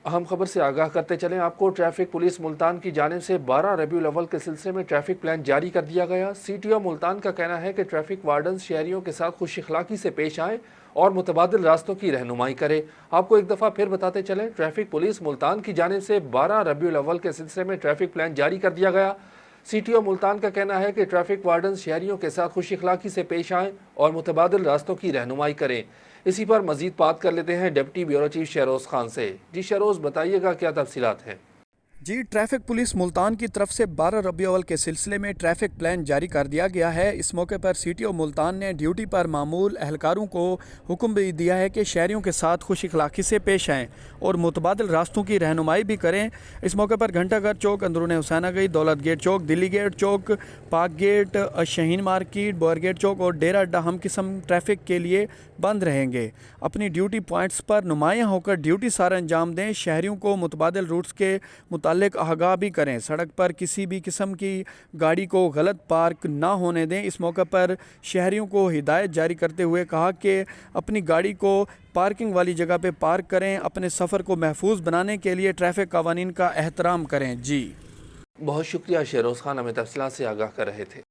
اہم خبر سے آگاہ کرتے چلیں آپ کو۔ ٹریفک پولیس ملتان کی جانب سے 12 ربیع الاول کے سلسلے میں ٹریفک پلان جاری کر دیا گیا۔ سی ٹی او ملتان کا کہنا ہے کہ ٹریفک وارڈنز شہریوں کے ساتھ خوش اخلاقی سے پیش آئیں اور متبادل راستوں کی رہنمائی کرے۔ آپ کو ایک دفعہ پھر بتاتے چلیں، ٹریفک پولیس ملتان کی جانب سے 12 ربیع الاول کے سلسلے میں ٹریفک پلان جاری کر دیا گیا۔ سی ٹی او ملتان کا کہنا ہے کہ ٹریفک وارڈنز شہریوں کے ساتھ خوش اخلاقی سے پیش آئیں اور متبادل راستوں کی رہنمائی کریں۔ اسی پر مزید بات کر لیتے ہیں deputy bureau chief Shahroz Khan سے۔ جی شہروز، بتائیے گا کیا تفصیلات ہیں؟ جی، ٹریفک پولیس ملتان کی طرف سے 12 ربیع الاول کے سلسلے میں ٹریفک پلان جاری کر دیا گیا ہے۔ اس موقع پر سی ٹی او ملتان نے ڈیوٹی پر معمول اہلکاروں کو حکم بھی دیا ہے کہ شہریوں کے ساتھ خوش اخلاقی سے پیش آئیں اور متبادل راستوں کی رہنمائی بھی کریں۔ اس موقع پر گھنٹہ گھر چوک، اندرون حسینہ گئی، دولت گیٹ چوک، دلی گیٹ چوک، پاک گیٹ، شہین مارکیٹ، بور گیٹ چوک اور ڈیرہ اڈہ ہم قسم ٹریفک کے لیے بند رہیں گے۔ اپنی ڈیوٹی پوائنٹس پر نمایاں ہو کر ڈیوٹی سارا انجام دیں۔ شہریوں کو متبادل روٹس کے متعلق آگاہ بھی کریں۔ سڑک پر کسی بھی قسم کی گاڑی کو غلط پارک نہ ہونے دیں۔ اس موقع پر شہریوں کو ہدایت جاری کرتے ہوئے کہا کہ اپنی گاڑی کو پارکنگ والی جگہ پہ پارک کریں۔ اپنے سفر کو محفوظ بنانے کے لیے ٹریفک قوانین کا احترام کریں۔ جی بہت شکریہ شہروز خان، ہمیں تفصیلات سے آگاہ کر رہے تھے۔